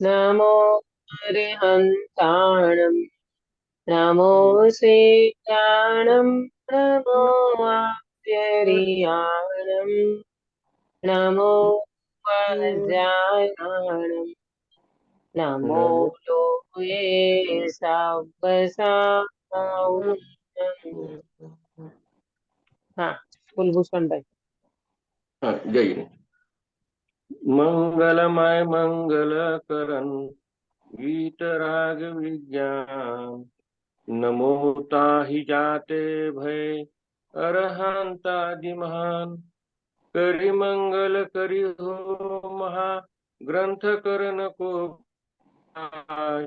नमो अर्हन्ताणं नमो सेताणं नमो आप्यरियाणं नमो वज्रायाणं नमो नमो लोये सब्बसाऊं। हाँ, कुलभूषण भाई। हाँ, जय। मंगलमय मंगल करन वीतराग विज्ञान नमो ताहि जाते भय अरहंतादि महान करि मंगल करि हो महा ग्रंथ करन को पाय,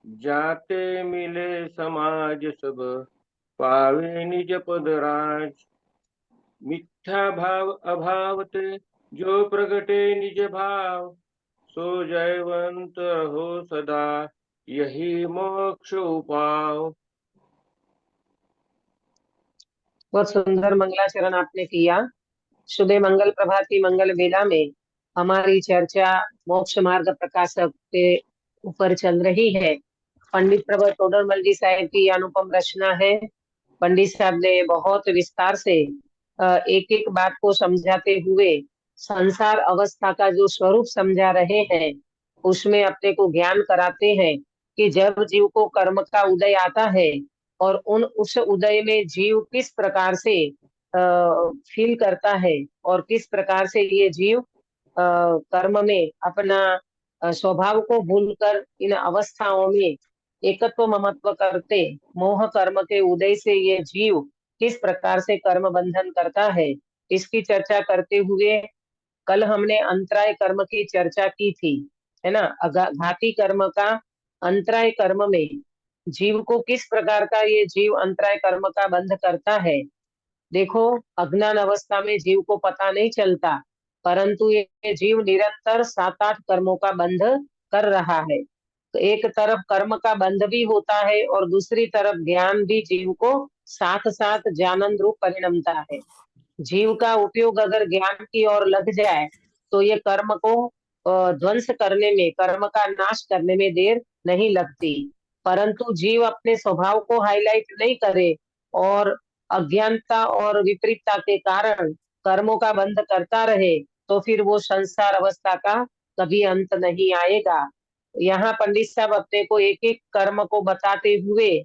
जाते मिले समाज सब पावे निज पद राज मिथ्या भाव अभाव ते जो प्रगटे निज भाव सो जयवंत हो सदा यही मोक्ष उपाव। बहुत सुंदर मंगलाचरण आपने किया। शुभ मंगल प्रभाती मंगल बेला में हमारी चर्चा मोक्ष मार्ग प्रकाशक के ऊपर चल रही है। पंडित प्रभु तोडरमल जी साहब की अनुपम रचना है। पंडित साहब ने बहुत विस्तार से एक एक बात को समझाते हुए संसार अवस्था का जो स्वरूप समझा रहे हैं, उसमें अपने को ज्ञान कराते हैं कि जब जीव को कर्म का उदय आता है और उस उदय में जीव किस प्रकार से फील करता है और किस प्रकार से ये जीव कर्म में अपना स्वभाव को भूलकर इन अवस्थाओं में एकत्व ममत्व करते मोह कर्म के उदय से ये जीव किस प्रकार से कर्म बंधन करता है, इसकी चर्चा करते हुए कल हमने अंतराय कर्म की चर्चा की थी, है ना। घाती कर्म का अंतराय कर्म में जीव को किस प्रकार का ये जीव अंतराय कर्म का बंध करता है। देखो, अज्ञान अवस्था में जीव को पता नहीं चलता, परंतु ये जीव निरंतर 7-8 कर्मों का बंध कर रहा है। तो एक तरफ कर्म का बंध भी होता है और दूसरी तरफ ज्ञान भी जीव को साथ साथ ज्ञानंद रूप परिणमता है। जीव का उपयोग अगर ज्ञान की ओर लग जाए तो ये कर्म को ध्वंस करने में, कर्म का नाश करने में देर नहीं लगती। परंतु जीव अपने स्वभाव को हाईलाइट नहीं करे और अज्ञानता और विपरीतता के कारण कर्मों का बंध करता रहे, तो फिर वो संसार अवस्था का कभी अंत नहीं आएगा। यहाँ पंडित साहब अपने को एक एक कर्म को बताते हुए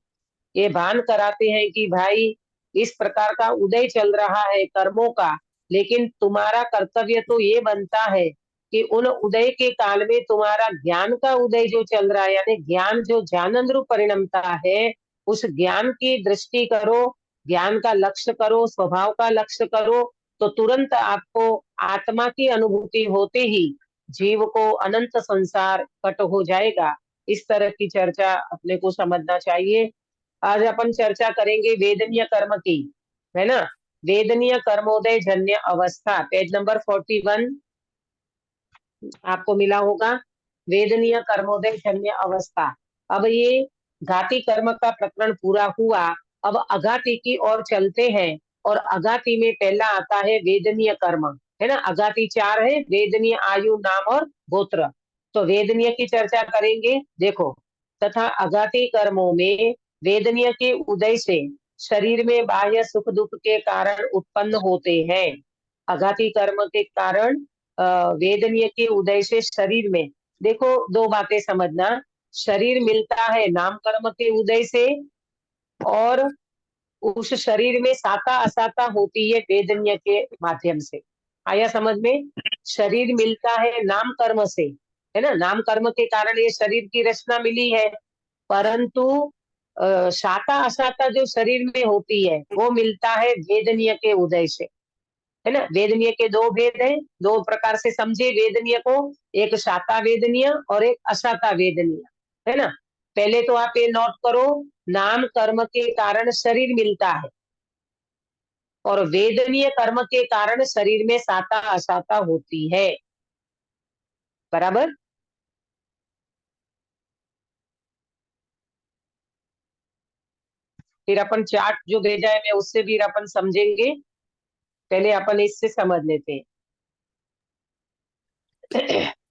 ये भान कराते हैं कि भाई, इस प्रकार का उदय चल रहा है कर्मों का, लेकिन तुम्हारा कर्तव्य तो ये बनता है कि उन उदय के काल में तुम्हारा ज्ञान का उदय जो चल रहा है, यानी ज्ञान जो ज्ञानंद रूप परिणमता है, उस ज्ञान की दृष्टि करो, ज्ञान का लक्ष्य करो, स्वभाव का लक्ष्य करो, तो तुरंत आपको आत्मा की अनुभूति होते ही जीव को अनंत संसार कट हो जाएगा। इस तरह की चर्चा अपने को समझना चाहिए। आज अपन चर्चा करेंगे वेदनीय कर्म की, है ना। वेदनीय कर्मोदय जन्य अवस्था, पेज नंबर 41 आपको मिला होगा। वेदनीय कर्मोदय जन्य अवस्था। अब ये घाती कर्म का प्रकरण पूरा हुआ, अब अघाती की ओर चलते हैं। और अघाती में पहला आता है वेदनीय कर्म, है ना। अघाती 4 है, वेदनीय आयु नाम और गोत्र। तो वेदनीय की चर्चा करेंगे। देखो, तथा अघाती कर्मों में वेदनीय के उदय से शरीर में बाह्य सुख दुख के कारण उत्पन्न होते हैं। अघाती कर्म के कारण वेदनीय के उदय से शरीर में, देखो दो बातें समझना, शरीर मिलता है नाम कर्म के उदय से, और उस शरीर में साता असाता होती है वेदनीय के माध्यम से। आया समझ में। शरीर मिलता है नाम कर्म से, है ना। नाम कर्म के कारण ये शरीर की रचना मिली है, परंतु साता असाता जो शरीर में होती है वो मिलता है वेदनीय के उदय से, है ना। वेदनीय के दो भेद हैं, दो प्रकार से समझे वेदनीय को, एक शाता वेदनीय और एक अशाता वेदनीय, है ना। पहले तो आप ये नोट करो, नाम कर्म के कारण शरीर मिलता है और वेदनीय कर्म के कारण शरीर में साता असाता होती है, बराबर। फिर अपन चार्ट जो भेजा है मैं उससे भी अपन समझेंगे, पहले अपन इससे समझ लेते हैं।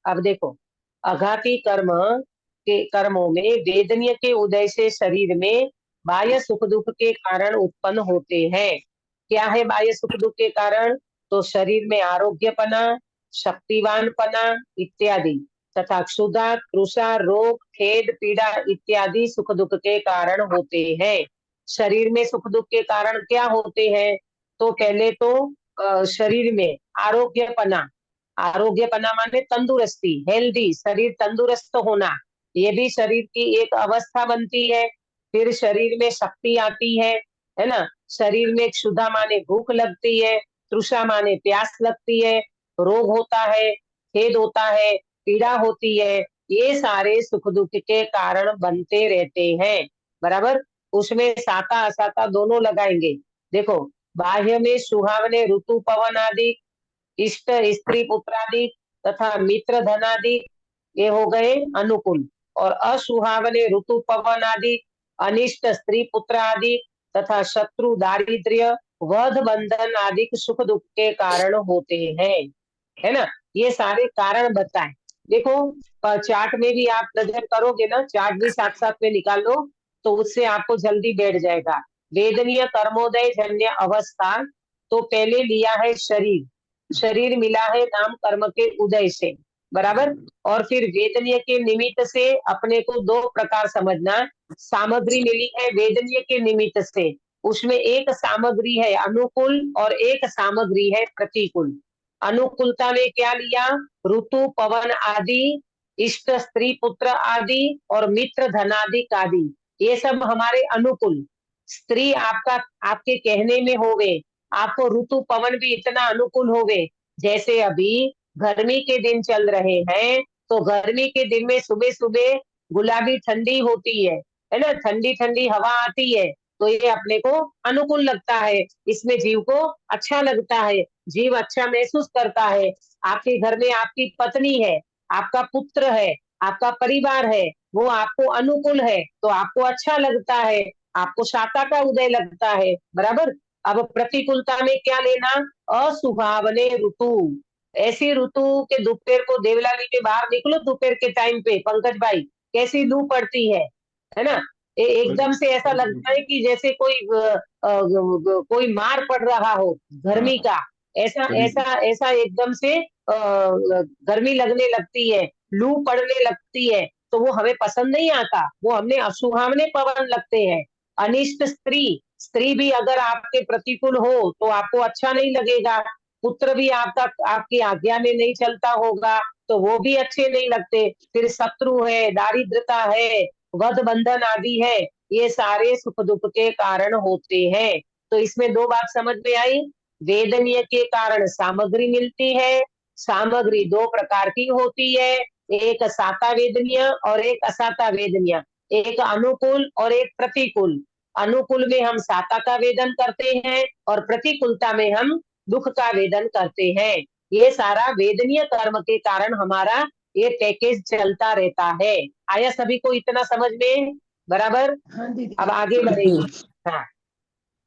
अब देखो, अघाती कर्मों में वेदनीय के उदय से शरीर में बाह्य सुख दुख के कारण उत्पन्न होते हैं। क्या है बाह्य सुख दुख के कारण? तो शरीर में आरोग्यपना, शक्तिवानपना इत्यादि तथा क्षुधा, तृषा, रोग, खेद, पीड़ा इत्यादि सुख दुख के कारण होते हैं। शरीर में सुख दुख के कारण क्या होते हैं? तो पहले तो शरीर में आरोग्यपना, आरोग्यपना माने तंदुरुस्ती, हेल्दी, शरीर तंदुरुस्त होना, ये भी शरीर की एक अवस्था बनती है। फिर शरीर में शक्ति आती है ना। शरीर में क्षुधा माने भूख लगती है, तृषा माने प्यास लगती है, रोग होता है, खेद होता है, पीड़ा होती है। ये सारे सुख दुख के कारण बनते रहते हैं। बराबर। उसमें साता असाता दोनों लगाएंगे। देखो, बाह्य में सुहावने ऋतु पवन आदि, इष्ट स्त्री पुत्रादि तथा मित्र धनादि, ये हो गए अनुकूल। और असुहावने ऋतु पवन आदि, अनिष्ट स्त्री पुत्र आदि तथा शत्रु, दारिद्र्य, वध, बंधन आदि सुख दुख के कारण होते हैं। है ना। ये सारे कारण बताए। देखो, चार्ट में भी आप नजर करोगे ना, चार्ट भी साथ साथ में निकाल लो, तो उससे आपको जल्दी बैठ जाएगा। वेदनीय कर्मोदय जन्य अवस्था, तो पहले लिया है शरीर, शरीर मिला है नाम कर्म के उदय से। बराबर। और फिर वेदनीय के निमित्त से अपने को दो प्रकार समझना। सामग्री मिली है वेदनीय के निमित्त से, उसमें एक सामग्री है अनुकूल और एक सामग्री है प्रतिकूल। अनुकूलता में क्या लिया? ऋतु पवन आदि, इष्ट स्त्री पुत्र आदि और मित्र धनादि आदि, ये सब हमारे अनुकूल। स्त्री आपका, आपके कहने में होवे, आपको ऋतु पवन भी इतना अनुकूल होवे। जैसे अभी गर्मी के दिन चल रहे हैं, तो गर्मी के दिन में सुबह सुबह गुलाबी ठंडी होती है ना, ठंडी ठंडी हवा आती है, तो ये अपने को अनुकूल लगता है, इसमें जीव को अच्छा लगता है, जीव अच्छा महसूस करता है। आपके घर में आपकी पत्नी है, आपका पुत्र है, आपका परिवार है, वो आपको अनुकूल है, तो आपको अच्छा लगता है, आपको शाखा का उदय लगता है। बराबर। अब प्रतिकूलता में क्या लेना? असुहावने ऋतु, ऐसी ऋतु के दोपहर को देवलाली के बाहर निकलो दोपहर के टाइम पे, पंकज भाई, कैसी लू पड़ती है ना। एकदम से ऐसा लगता है कि जैसे कोई मार पड़ रहा हो गर्मी का। ऐसा ऐसा ऐसा एकदम से गर्मी लगने लगती है, लू पड़ने लगती है, तो वो हमें पसंद नहीं आता, वो हमने असुहावने पवन लगते हैं। अनिष्ट स्त्री, स्त्री भी अगर आपके प्रतिकूल हो तो आपको अच्छा नहीं लगेगा। पुत्र भी आपका, आपकी आज्ञा में नहीं चलता होगा, तो वो भी अच्छे नहीं लगते। फिर शत्रु है, दारिद्रता है, वध बंधन आदि है, ये सारे सुख दुख के कारण होते हैं। तो इसमें दो बात समझ में आई। वेदनीय के कारण सामग्री मिलती है, सामग्री दो प्रकार की होती है, एक साता वेदनीय और एक असाता वेदनीय, एक अनुकूल और एक प्रतिकूल। अनुकूल में हम साता का वेदन करते हैं और प्रतिकूलता में हम दुख का वेदन करते हैं। ये सारा वेदनीय कर्म के कारण हमारा ये पैकेज चलता रहता है। आया सभी को इतना समझ में? बराबर। हाँ अब दीदी। आगे बढ़ेंगे। हाँ,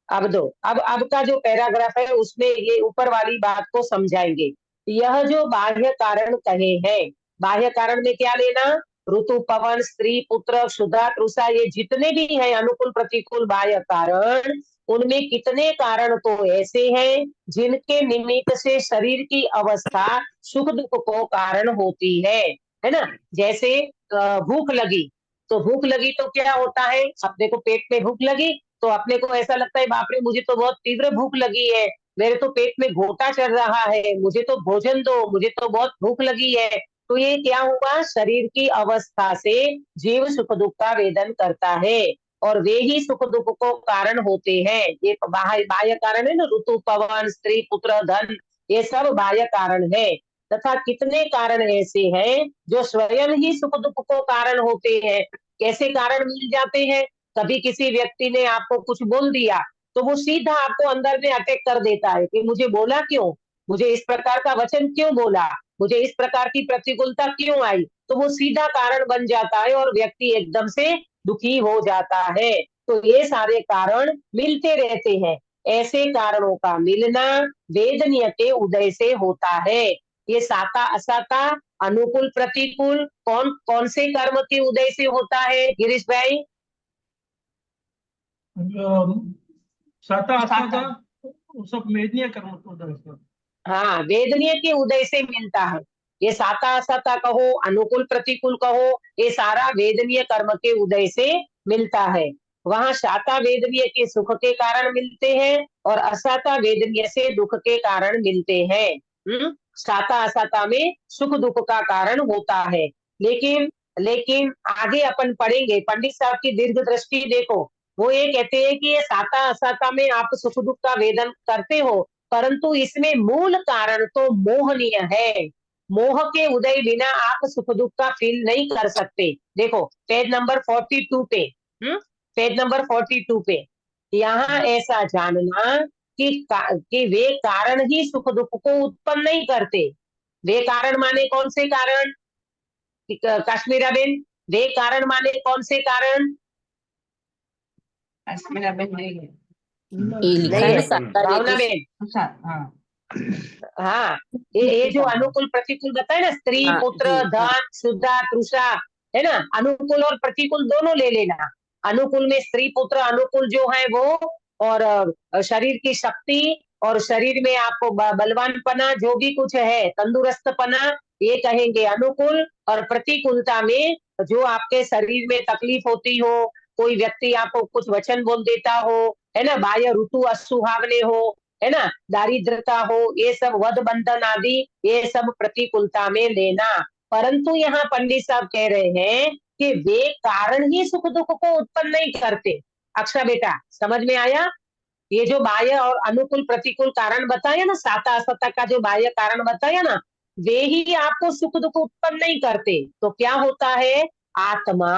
अब दो, अब का जो पैराग्राफ है उसमें ये ऊपर वाली बात को समझाएंगे। यह जो बाह्य कारण कहे हैं, बाह्य कारण में क्या लेना? ऋतु पवन, स्त्री पुत्र, क्षुधा, तृषा, ये जितने भी हैं अनुकूल प्रतिकूल बाह्य कारण, उनमें कितने कारण तो ऐसे हैं जिनके निमित्त से शरीर की अवस्था सुख दुख को कारण होती है ना। जैसे भूख लगी, तो भूख लगी तो क्या होता है? अपने को पेट में भूख लगी, तो अपने को ऐसा लगता है बाप रे मुझे तो बहुत तीव्र भूख लगी है, मेरे तो पेट में घोटा चढ़ रहा है, मुझे तो भोजन दो, मुझे तो बहुत भूख लगी है। तो ये क्या हुआ? शरीर की अवस्था से जीव सुख दुख का वेदन करता है, और वे ही सुख दुख को कारण होते हैं। ये बाह्य बाह्य कारण है ना, ऋतु पवन, स्त्री पुत्र, धन, ये सब बाह्य कारण है। तथा कितने कारण ऐसे हैं जो स्वयं ही सुख दुख को कारण होते हैं। कैसे कारण मिल जाते हैं? कभी किसी व्यक्ति ने आपको कुछ बोल दिया, तो वो सीधा आपको अंदर में अटैक कर देता है कि मुझे बोला क्यों, मुझे इस प्रकार का वचन क्यों बोला, मुझे इस प्रकार की प्रतिकूलता क्यों आई, तो वो सीधा कारण बन जाता है और व्यक्ति एकदम से दुखी हो जाता है। तो ये सारे कारण मिलते रहते हैं। ऐसे कारणों का मिलना वेदनीय के उदय से होता है। ये साता असाता, अनुकूल प्रतिकूल कौन कौन से कर्म के उदय से होता है गिरीश भाई? साता असाता वो सब मेदनीय कर्म को दर्शाता हाँ, वेदनीय के उदय से मिलता है। ये साता असाता कहो, अनुकूल प्रतिकूल कहो, ये सारा वेदनीय कर्म के उदय से मिलता है। वहां साता वेदनीय के सुख के कारण मिलते हैं और असाता वेदनीय से दुख के कारण मिलते हैं। साता असाता में सुख दुख का कारण होता है। लेकिन लेकिन आगे अपन पढ़ेंगे, पंडित साहब की दीर्घ दृष्टि देखो। वो ये कहते हैं कि ये साता असाता में आप सुख दुख का वेदन करते हो, परंतु इसमें मूल कारण तो मोहनीय है। मोह के उदय बिना आप सुख दुख का फील नहीं कर सकते। देखो पेज नंबर 42 पे, पेज नंबर 42 पे यहाँ ऐसा जानना कि वे कारण ही सुख दुख को उत्पन्न नहीं करते। वे कारण माने कौन से कारण? काश्मीरा बेन, वे कारण माने कौन से कारण? काश्मीरा बेन नहीं है, ये लिखा नहीं है ना है साता भावना वेदी। बेन? हाँ हाँ, ये जो अनुकूल प्रतिकूल बताए ना, स्त्री हाँ पुत्र जी, हाँ धन शुद्धा तृषा, है ना, अनुकूल और प्रतिकूल दोनों ले लेना। अनुकूल में स्त्री पुत्र अनुकूल जो है वो, और शरीर की शक्ति और शरीर में आपको बलवानपना जो भी कुछ है, तंदुरुस्तपना, ये कहेंगे अनुकूल। और प्रतिकूलता में जो आपके शरीर में तकलीफ होती हो, कोई व्यक्ति आपको कुछ वचन बोल देता हो, है ना, बाह्य ऋतु असुहावने हो, है ना, दारिद्रता हो, ये सब वध बंधन आदि, ये सब प्रतिकूलता में लेना। परंतु यहाँ पंडित साहब कह रहे हैं कि वे कारण ही सुख दुख को उत्पन्न नहीं करते। अक्षा बेटा समझ में आया? ये जो बाह्य और अनुकूल प्रतिकूल कारण बताया ना, साता असता का जो बाह्य कारण बताया ना, वे ही आपको सुख दुख उत्पन्न नहीं करते। तो क्या होता है? आत्मा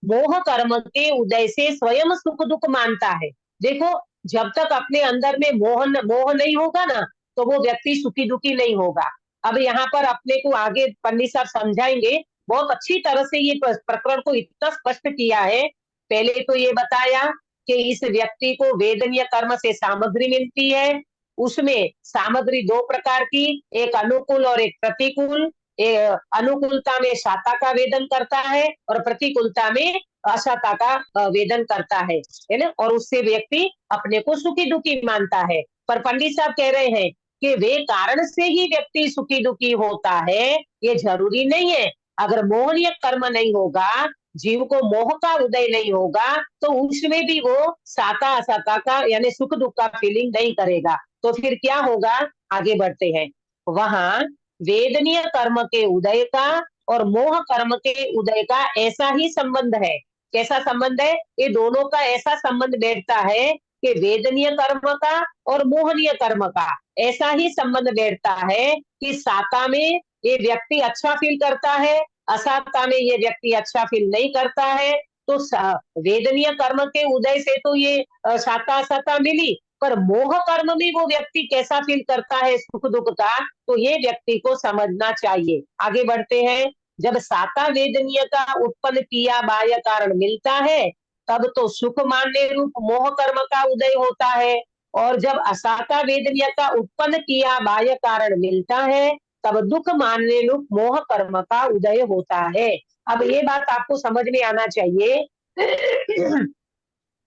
मोह कर्म के उदय से स्वयं सुख दुख मानता है। देखो, जब तक अपने अंदर में मोह नहीं होगा ना, तो वो व्यक्ति सुखी दुखी नहीं होगा। अब यहाँ पर अपने को आगे पंडित साहब समझाएंगे। बहुत अच्छी तरह से ये प्रकरण को इतना स्पष्ट किया है। पहले तो ये बताया कि इस व्यक्ति को वेदनीय कर्म से सामग्री मिलती है। उसमें सामग्री दो प्रकार की, एक अनुकूल और एक प्रतिकूल। अनुकूलता में साता का वेदन करता है और प्रतिकूलता में असाता का वेदन करता है ना, और उससे व्यक्ति अपने को सुखी दुखी मानता है। पर पंडित साहब कह रहे हैं कि वे कारण से ही व्यक्ति सुखी दुखी होता है, ये जरूरी नहीं है। अगर मोहनीय कर्म नहीं होगा, जीव को मोह का उदय नहीं होगा, तो उसमें भी वो साता असाता का यानी सुख दुख का फीलिंग नहीं करेगा। तो फिर क्या होगा? आगे बढ़ते हैं। वहां वेदनीय कर्म के उदय का और मोह कर्म के उदय का ऐसा ही संबंध है। कैसा संबंध है? ये दोनों का ऐसा संबंध बैठता है कि वेदनीय कर्म का और मोहनीय कर्म का ऐसा ही संबंध बैठता है कि साता में ये व्यक्ति अच्छा फील करता है, असाता में ये व्यक्ति अच्छा फील नहीं करता है। तो वेदनीय कर्म के उदय से तो ये साता असाता मिली, पर मोह कर्म में वो व्यक्ति कैसा फील करता है सुख दुख का, तो ये व्यक्ति को समझना चाहिए। आगे बढ़ते हैं। जब साता वेदनीय का उत्पन्न किया बाह्य कारण मिलता है, तब तो सुख मानने रूप मोह कर्म का उदय होता है। और जब असाता वेदनीय का उत्पन्न किया बाह्य कारण मिलता है, तब दुख मानने रूप मोह कर्म का उदय होता है। अब ये बात आपको समझ में आना चाहिए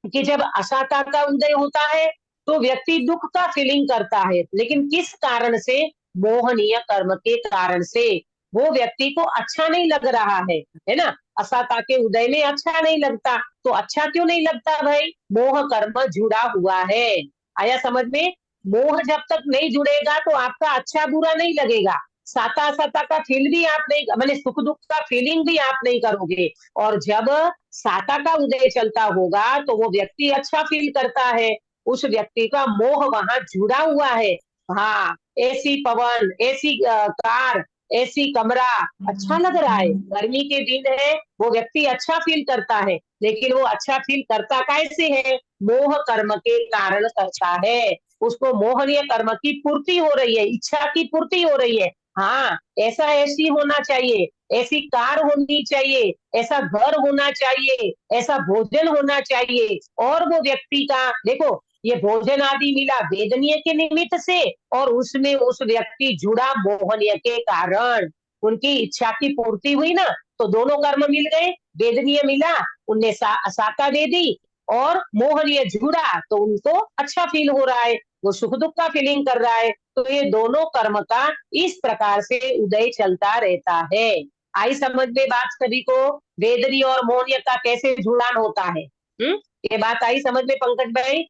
कि जब असाता का उदय होता है तो व्यक्ति दुख का फीलिंग करता है, लेकिन किस कारण से? मोहनीय कर्म के कारण से। वो व्यक्ति को अच्छा नहीं लग रहा है ना, असाता के उदय में अच्छा नहीं लगता। तो अच्छा क्यों नहीं लगता भाई? मोह कर्म जुड़ा हुआ है। आया समझ में? मोह जब तक नहीं जुड़ेगा तो आपका अच्छा बुरा नहीं लगेगा। साता असाता का फील भी आप नहीं, मैंने सुख दुख का फीलिंग भी आप नहीं करोगे। और जब साता का उदय चलता होगा तो वो व्यक्ति अच्छा फील करता है। उस व्यक्ति का मोह वहां जुड़ा हुआ है। हाँ, एसी पवन, एसी कार, एसी कमरा अच्छा लग रहा है, गर्मी के दिन है, वो व्यक्ति अच्छा फील करता है। लेकिन वो अच्छा फील करता कैसे है? मोह कर्म के कारण करता है। उसको मोहनीय कर्म की पूर्ति हो रही है, इच्छा की पूर्ति हो रही है। हाँ, ऐसा ऐसी होना चाहिए, ऐसी कार होनी चाहिए, ऐसा घर होना चाहिए, ऐसा भोजन होना चाहिए। और वो व्यक्ति का देखो, ये भोजन आदि मिला वेदनीय के निमित्त से, और उसमें उस व्यक्ति जुड़ा मोहनीय के कारण, उनकी इच्छा की पूर्ति हुई ना, तो दोनों कर्म मिल गए, वेदनीय मिला, उनने साका वेदी, और मोहनीय जुड़ा तो उनको अच्छा फील हो रहा है, वो सुख दुख का फीलिंग कर रहा है। तो ये दोनों कर्म का इस प्रकार से उदय चलता रहता है। आई समझ में बात सभी को, वेदनीय और मोहनीय का कैसे जुड़ान होता है? ये बात आई समझ में पंकज भाई?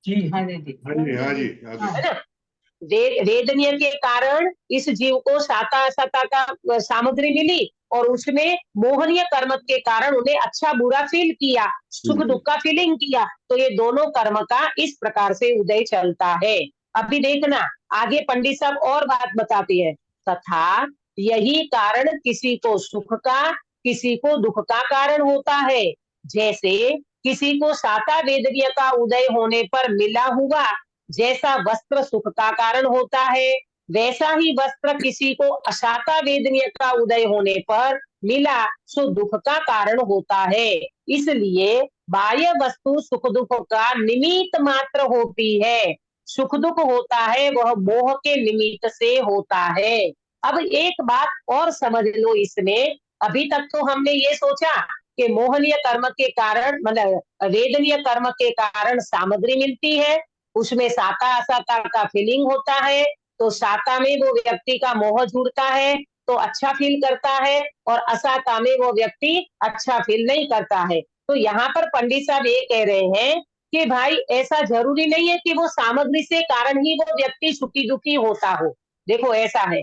जी हाँ जी हाँ जी, हाँ जी, हाँ जी। है ना? वेदनीय के कारण इस जीव को साता असता का सामग्री मिली, और उसमें मोहनीय कर्म के कारण उन्हें अच्छा बुरा फील किया, सुख दुख का फीलिंग किया। तो ये दोनों कर्म का इस प्रकार से उदय चलता है। अभी देखना आगे पंडित साहब और बात बताती है, तथा यही कारण किसी को सुख का, किसी को दुख का कारण होता है। जैसे किसी को साता वेदनीय का उदय होने पर मिला हुआ जैसा वस्त्र सुख का कारण होता है, वैसा ही वस्त्र किसी को असाता वेदनीय का उदय होने पर मिला सो दुख का कारण होता है। इसलिए बाह्य वस्तु सुख दुख का निमित्त मात्र होती है। सुख दुख होता है वह मोह के निमित्त से होता है। अब एक बात और समझ लो इसमें, अभी तक तो हमने ये सोचा कि मोहनीय कर्म के कारण, मतलब वेदनीय कर्म के कारण सामग्री मिलती है, उसमें साता असाता का फीलिंग होता है, तो साता में वो व्यक्ति का मोह जुड़ता है तो अच्छा फील करता है, और असाता में वो व्यक्ति अच्छा फील नहीं करता है। तो यहाँ पर पंडित साहब ये कह रहे हैं कि भाई ऐसा जरूरी नहीं है कि वो सामग्री से कारण ही वो व्यक्ति सुखी दुखी होता हो। देखो ऐसा है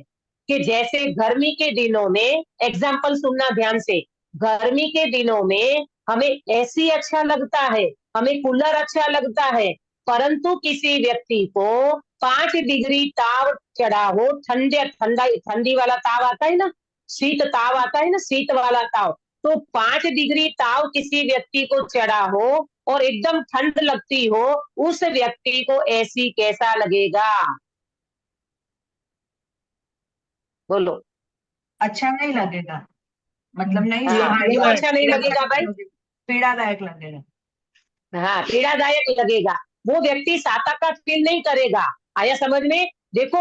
कि जैसे गर्मी के दिनों में, एग्जाम्पल सुनना ध्यान से, गर्मी के दिनों में हमें एसी अच्छा लगता है, हमें कूलर अच्छा लगता है, परंतु किसी व्यक्ति को 5 डिग्री ताव चढ़ा हो, ठंडे ठंडा ठंडी वाला ताव आता है ना, शीत ताव आता है ना, शीत वाला ताव, तो 5 डिग्री ताव किसी व्यक्ति को चढ़ा हो और एकदम ठंड लगती हो, उस व्यक्ति को एसी कैसा लगेगा? बोलो। अच्छा नहीं लगेगा, मतलब नहीं हाँ, क्यों सुहाएगा, अच्छा नहीं लगेगा भाई? पीड़ादायक लगेगा। हाँ, पीड़ादायक लगेगा, वो व्यक्ति साता का फील नहीं करेगा। आया समझ में? देखो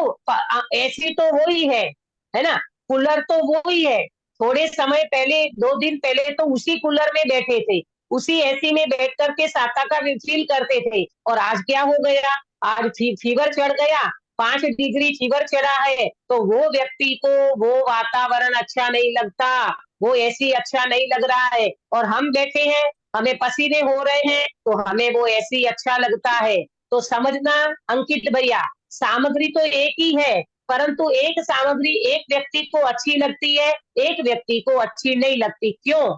एसी तो वो ही है ना, कूलर तो वो ही है। थोड़े समय पहले, 2 दिन पहले तो उसी कूलर में बैठे थे, उसी एसी में बैठ करके साता का फील करते थे, और आज क्या हो गया? आज फीवर चढ़ गया, 5 डिग्री फीवर चढ़ा है, तो वो व्यक्ति को वो वातावरण अच्छा नहीं लगता, वो एसी अच्छा नहीं लग रहा है, और हम बैठे हैं, हमें पसीने हो रहे हैं, तो हमें वो ऐसी अच्छा लगता है। तो समझना अंकित भैया, सामग्री तो एक ही है, परंतु एक सामग्री एक व्यक्ति को अच्छी लगती है, एक व्यक्ति को अच्छी नहीं लगती। क्यों?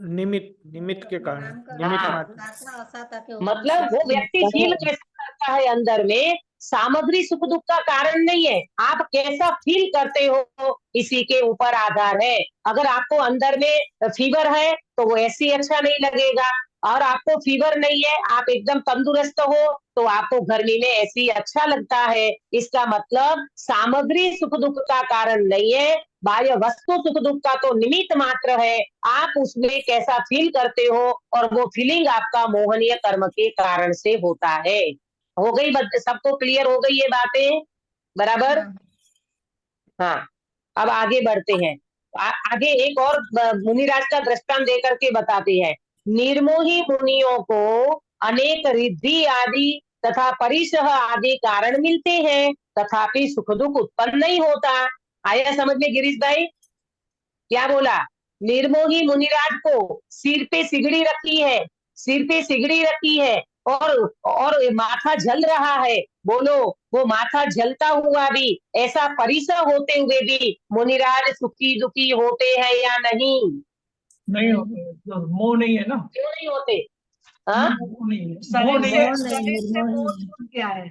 निमित्त निमित्त के कारण, निमित्त हाँ, मात्र। मतलब वो व्यक्ति फील कैसा करता है अंदर में, सामग्री सुख दुख का कारण नहीं है, आप कैसा फील करते हो इसी के ऊपर आधार है। अगर आपको अंदर में फीवर है तो वो ऐसी अच्छा नहीं लगेगा, और आपको फीवर नहीं है, आप एकदम तंदुरुस्त हो, तो आपको गर्मी में ऐसी अच्छा लगता है। इसका मतलब सामग्री सुख दुख का कारण नहीं है, बाह्य वस्तु सुख दुख का तो निमित्त मात्र है। आप उसमें कैसा फील करते हो, और वो फीलिंग आपका मोहनीय कर्म के कारण से होता है। हो गई सबको क्लियर हो गई ये बातें? बराबर? हाँ, अब आगे बढ़ते हैं। आगे एक और मुनिराज का दृष्टांत देकर के बताते हैं। निर्मोही मुनियों को अनेक रिद्धि आदि तथा परिसह आदि कारण मिलते हैं, तथापि सुख दुख उत्पन्न नहीं होता। आया समझ में गिरीश भाई? क्या बोला? निर्मोही मुनिराज को सिर पे सिगड़ी रखी है, सिर पे सिगड़ी रखी है, और माथा जल रहा है। बोलो, वो माथा जलता हुआ भी, ऐसा परिसर होते हुए भी मुनिराज सुखी दुखी होते हैं या नहीं? नहीं होते, तो मोह नहीं है ना। क्यों नहीं होते? हाँ, मोह नहीं है, मोह शरीर नहीं से है। शरीर से मोह छूट गया है।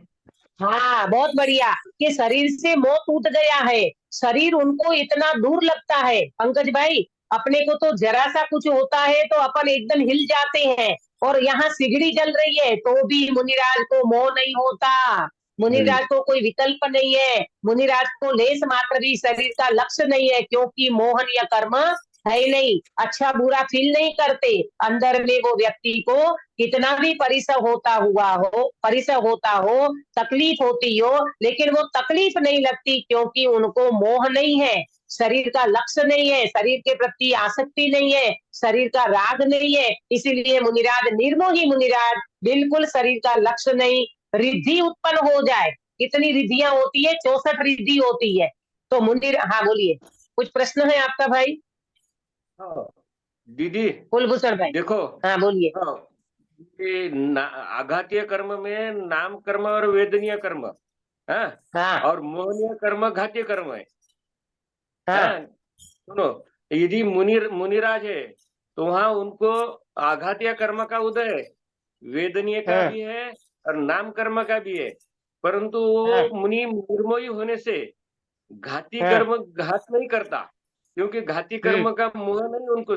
हाँ, बहुत बढ़िया, कि शरीर से मोह टूट गया है, शरीर उनको इतना दूर लगता है। पंकज भाई, अपने को तो जरा सा कुछ होता है तो अपन एकदम हिल जाते हैं, और यहाँ सिगड़ी जल रही है तो भी मुनिराज को मोह नहीं होता। मुनिराज को कोई विकल्प नहीं है, मुनिराज को लेस मात्र भी शरीर का लक्ष्य नहीं है, क्योंकि मोहन या कर्म है नहीं, अच्छा बुरा फील नहीं करते। अंदर में वो व्यक्ति को कितना भी परिश्रम होता हो, तकलीफ होती हो, लेकिन वो तकलीफ नहीं लगती, क्योंकि उनको मोह नहीं है, शरीर का लक्ष्य नहीं है, शरीर के प्रति आसक्ति नहीं है, शरीर का राग नहीं है। इसीलिए मुनिराज, निर्मोही मुनिराज, बिल्कुल शरीर का लक्ष्य नहीं। रिद्धि उत्पन्न हो जाए, कितनी रिद्धियां होती है, 64 रिद्धि होती है। तो हाँ बोलिए, कुछ प्रश्न है आपका भाई? हाँ दीदी, कुलभूषण भाई, देखो, हाँ बोलिए। हाँ, ये आघातीय कर्म में नाम कर्म और वेदनीय कर्म, हाँ, हाँ और मोहनीय कर्म घातीय कर्म है। हाँ हाँ, सुनो, यदि मुनिराज है तो वहां उनको आघातीय कर्म का उदय है, वेदनीय का हाँ भी है और नाम कर्म का भी है, परंतु हाँ वो मुनि निर्मोही होने से घाती हाँ, कर्म घात नहीं करता, क्योंकि घाती कर्म का मोह नहीं उनको,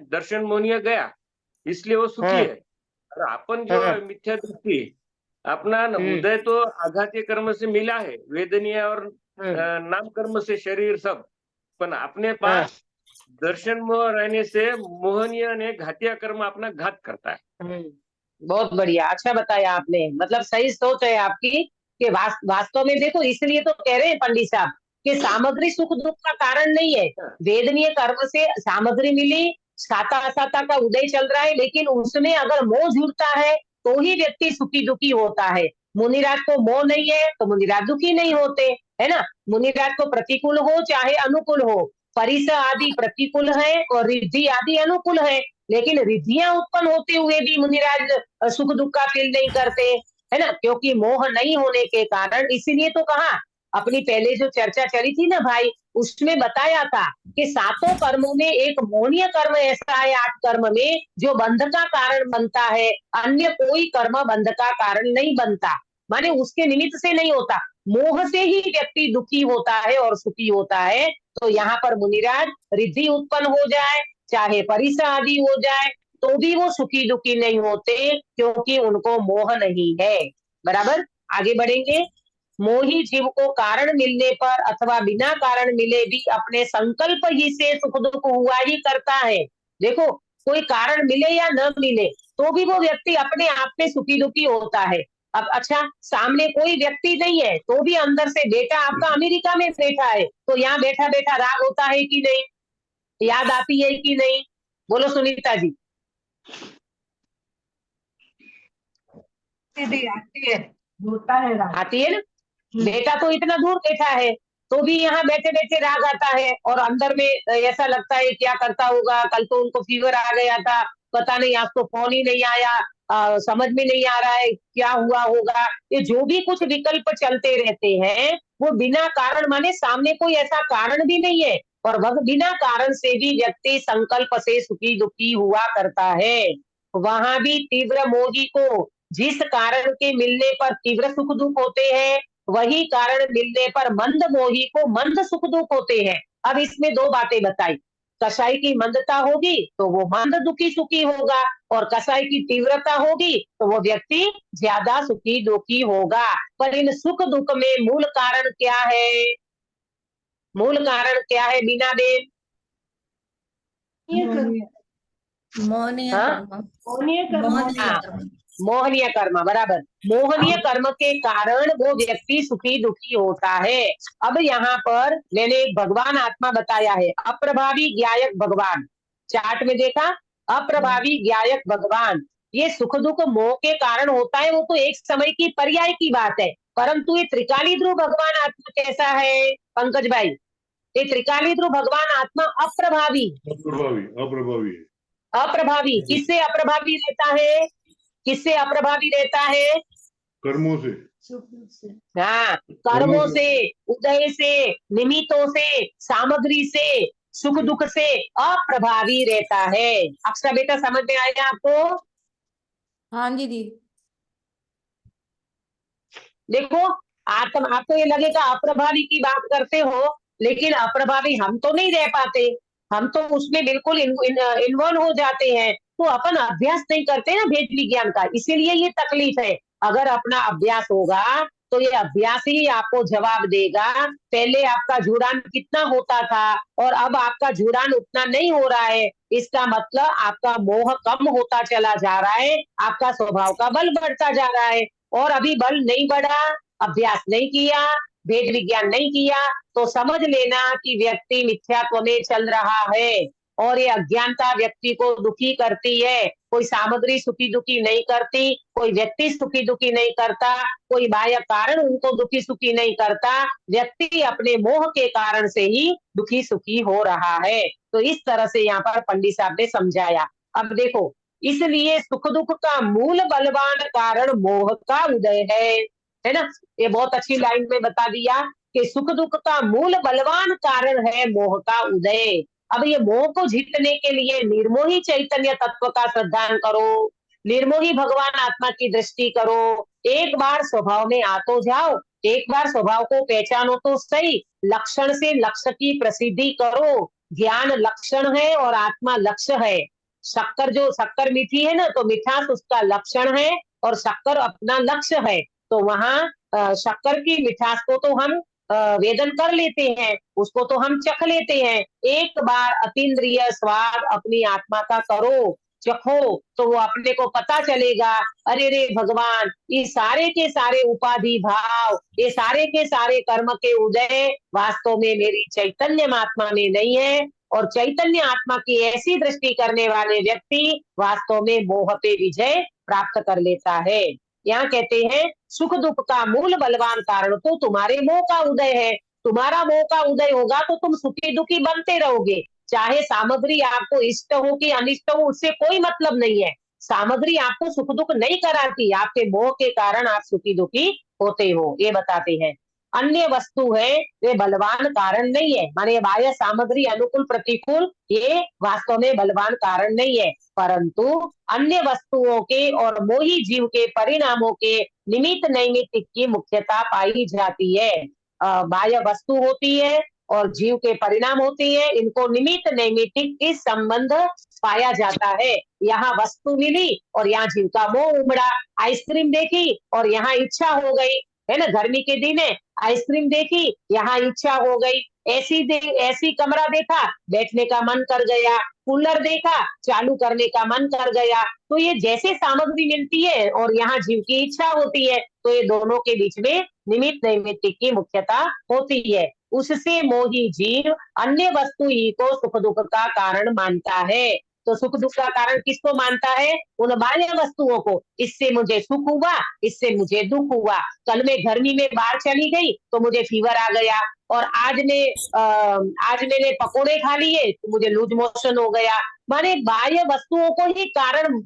दर्शन मोहनीय गया, इसलिए वो सुखी हाँ है। और अपन जो हाँ मिथ्या दृष्टि, अपना हम्म उदय तो आघातीय कर्म से मिला है, वेदनीय और हम्म नाम कर्म से शरीर सब, पण अपने हाँ पास दर्शन मोह रहने से मोहनीय ने घातीय कर्म अपना घात करता है। हम्म, बहुत बढ़िया, अच्छा बताया आपने, मतलब सही सोच है आपकी कि वास्तव में देखो, इसलिए तो कह रहे हैं पंडित साहब कि सामग्री सुख दुख का कारण नहीं है। वेदनीय कर्म से सामग्री मिली, साता असाता का उदय चल रहा है, लेकिन उसमें अगर मोह जुड़ता है तो ही व्यक्ति सुखी दुखी होता है। मुनिराज को मोह नहीं है तो मुनिराज दुखी नहीं होते, है ना। मुनिराज को प्रतिकूल हो चाहे अनुकूल हो, परिस आदि प्रतिकूल है और रिद्धि आदि अनुकूल है, लेकिन रिद्धियां उत्पन्न होते हुए भी मुनिराज सुख दुख का फील नहीं करते, है ना, क्योंकि मोह नहीं होने के कारण। इसीलिए तो कहा, अपनी पहले जो चर्चा चली थी ना भाई, उसमें बताया था कि सातों कर्मों में एक मोहनीय कर्म ऐसा है 8 कर्म में जो बंध का कारण बनता है, अन्य कोई कर्म बंध का कारण नहीं बनता, माने उसके निमित्त से नहीं होता। मोह से ही व्यक्ति दुखी होता है और सुखी होता है। तो यहाँ पर मुनिराज रिद्धि उत्पन्न हो जाए चाहे परिस आदि हो जाए तो भी वो सुखी दुखी नहीं होते, क्योंकि उनको मोह नहीं है। बराबर, आगे बढ़ेंगे। मोही जीव को कारण मिलने पर अथवा बिना कारण मिले भी अपने संकल्प ही से सुख दुख हुआ ही करता है। देखो, कोई कारण मिले या न मिले तो भी वो व्यक्ति अपने आप में सुखी दुखी होता है। अब अच्छा, सामने कोई व्यक्ति नहीं है तो भी अंदर से, बेटा आपका अमेरिका में बैठा है तो यहाँ बैठा बैठा राग होता है कि नहीं, याद आती है कि नहीं? बोलो सुनीता जी। दीदी आती है, होता है राग। आती है ना। बेटा तो इतना दूर बैठा है तो भी यहाँ बैठे बैठे राग आता है, और अंदर में ऐसा लगता है क्या करता होगा, कल तो उनको फीवर आ गया था, पता नहीं आज तो फोन ही नहीं आया, समझ में नहीं आ रहा है क्या हुआ होगा। ये जो भी कुछ विकल्प चलते रहते हैं वो बिना कारण, माने सामने कोई ऐसा कारण भी नहीं है, और वह बिना कारण से भी व्यक्ति संकल्प से सुखी दुखी हुआ करता है। वहां भी तीव्र मोही को जिस कारण के मिलने पर तीव्र सुख दुख होते हैं, वही कारण मिलने पर मंद मोही को मंद सुख दुख होते हैं। अब इसमें दो बातें बताई, कसाई की मंदता होगी तो वो मंद दुखी सुखी होगा, और कसाई की तीव्रता होगी तो वो व्यक्ति ज्यादा सुखी दुखी होगा। पर इन सुख दुख में मूल कारण क्या है? मूल कारण क्या है बीना बेन? मोहनीय हाँ, कर्म। मोहनीय कर्म। मोहनीय हाँ, कर्म। मोहनीय कर्म, बराबर। मोहनीय कर्म के कारण वो व्यक्ति सुखी दुखी होता है। अब यहाँ पर मैंने एक भगवान आत्मा बताया है, अप्रभावी ज्ञायक भगवान। चार्ट में देखा, अप्रभावी ज्ञायक भगवान, ये सुख दुख मोह के कारण होता है, वो तो एक समय की पर्याय की बात है। परंतु ये त्रिकाली ध्रुव भगवान आत्मा कैसा है पंकज भाई? ये त्रिकाली ध्रुव भगवान आत्मा अप्रभावी, अप्रभावी अप्रभावी अप्रभावी किससे अप्रभावी रहता है? किससे अप्रभावी रहता है? कर्मों से, हाँ, कर्मों से, उदय से, निमित्तों से, सामग्री से, सुख दुख से अप्रभावी रहता है। अक्षरा बेटा समझ में आएगा आपको? हाँ जी दी। देखो, आप तो ये लगेगा अप्रभावी की बात करते हो, लेकिन अप्रभावी हम तो नहीं रह पाते, हम तो उसमें बिल्कुल इन्वॉल्व हो जाते हैं। तो अपन अभ्यास नहीं करते ना भेद विज्ञान का, इसीलिए ये तकलीफ है। अगर अपना अभ्यास होगा तो ये अभ्यास ही आपको जवाब देगा। पहले आपका जुड़ान कितना होता था और अब आपका जुड़ान उतना नहीं हो रहा है, इसका मतलब आपका मोह कम होता चला जा रहा है, आपका स्वभाव का बल बढ़ता जा रहा है। और अभी बल नहीं बढ़ा, अभ्यास नहीं किया, भेद विज्ञान नहीं किया, तो समझ लेना कि व्यक्ति मिथ्यात्व में चल रहा है। और ये अज्ञानता व्यक्ति को दुखी करती है। कोई सामग्री सुखी दुखी नहीं करती, कोई व्यक्ति सुखी दुखी नहीं करता, कोई बाह्य कारण उनको दुखी सुखी नहीं करता, व्यक्ति अपने मोह के कारण से ही दुखी सुखी हो रहा है। तो इस तरह से यहाँ पर पंडित साहब ने समझाया। अब देखो, इसलिए सुख दुख का मूल बलवान कारण मोह का उदय है ना। ये बहुत अच्छी लाइन में बता दिया कि सुख दुख का मूल बलवान कारण है मोह का उदय। अब ये मोह को जीतने के लिए निर्मोही चैतन्य तत्व का श्रद्धान करो, निर्मोही भगवान आत्मा की दृष्टि करो। एक बार स्वभाव में आ तो जाओ, एक बार स्वभाव को पहचानो तो सही, लक्षण से लक्ष्य की प्रसिद्धि करो। ज्ञान लक्षण है और आत्मा लक्ष्य है। शक्कर मीठी है ना, तो मिठास उसका लक्षण है और शक्कर अपना लक्ष्य है। तो वहां शक्कर की मिठास को तो हम वेदन कर लेते हैं, उसको तो हम चख लेते हैं। एक बार अतीन्द्रिय स्वाद अपनी आत्मा का करो, चखो, तो वो अपने को पता चलेगा, अरे रे भगवान, ये सारे के सारे उपाधि भाव, ये सारे के सारे कर्म के उदय वास्तव में मेरी चैतन्य आत्मा में नहीं है। और चैतन्य आत्मा की ऐसी दृष्टि करने वाले व्यक्ति वास्तव में मोह पे विजय प्राप्त कर लेता है। यहाँ कहते हैं सुख दुख का मूल बलवान कारण तो तुम्हारे मोह का उदय है। तुम्हारा मोह का उदय होगा तो तुम सुखी दुखी बनते रहोगे। चाहे सामग्री आपको इष्ट हो कि अनिष्ट हो, उससे कोई मतलब नहीं है। सामग्री आपको सुख दुख नहीं कराती, आपके मोह के कारण आप सुखी दुखी होते हो, ये बताते हैं। अन्य वस्तु है वे बलवान कारण नहीं है, माने बाह्य सामग्री अनुकूल प्रतिकूल ये वास्तव में बलवान कारण नहीं है, परंतु अन्य वस्तुओं के और मोही जीव के परिणामों के निमित्त नैमित्तिक की मुख्यता पाई जाती है। बाह्य वस्तु होती है और जीव के परिणाम होते हैं, इनको निमित्त नैमित्तिक इस संबंध पाया जाता है। यहाँ वस्तु मिली और यहाँ जीव का मोह उमड़ा, आइसक्रीम देखी और यहाँ इच्छा हो गई, है ना। गर्मी के दिन है, आइसक्रीम देखी, यहाँ इच्छा हो गई। ऐसी कमरा देखा, बैठने का मन कर गया। कूलर देखा, चालू करने का मन कर गया। तो ये जैसे सामग्री मिलती है और यहाँ जीव की इच्छा होती है, तो ये दोनों के बीच में निमित्त नैमित्तिक की मुख्यता होती है। उससे मोही जीव अन्य वस्तु ही को सुख दुख का कारण मानता है। तो सुख दुख का कारण किसको मानता है? उन बाह्य वस्तुओं को। इससे मुझे सुख हुआ, इससे मुझे दुख हुआ। कल मैं गर्मी में बाहर चली गई तो मुझे फीवर आ गया, और आज मैंने पकोड़े खा लिए तो मुझे लूज मोशन हो गया। माने बाह्य वस्तुओं को ही कारण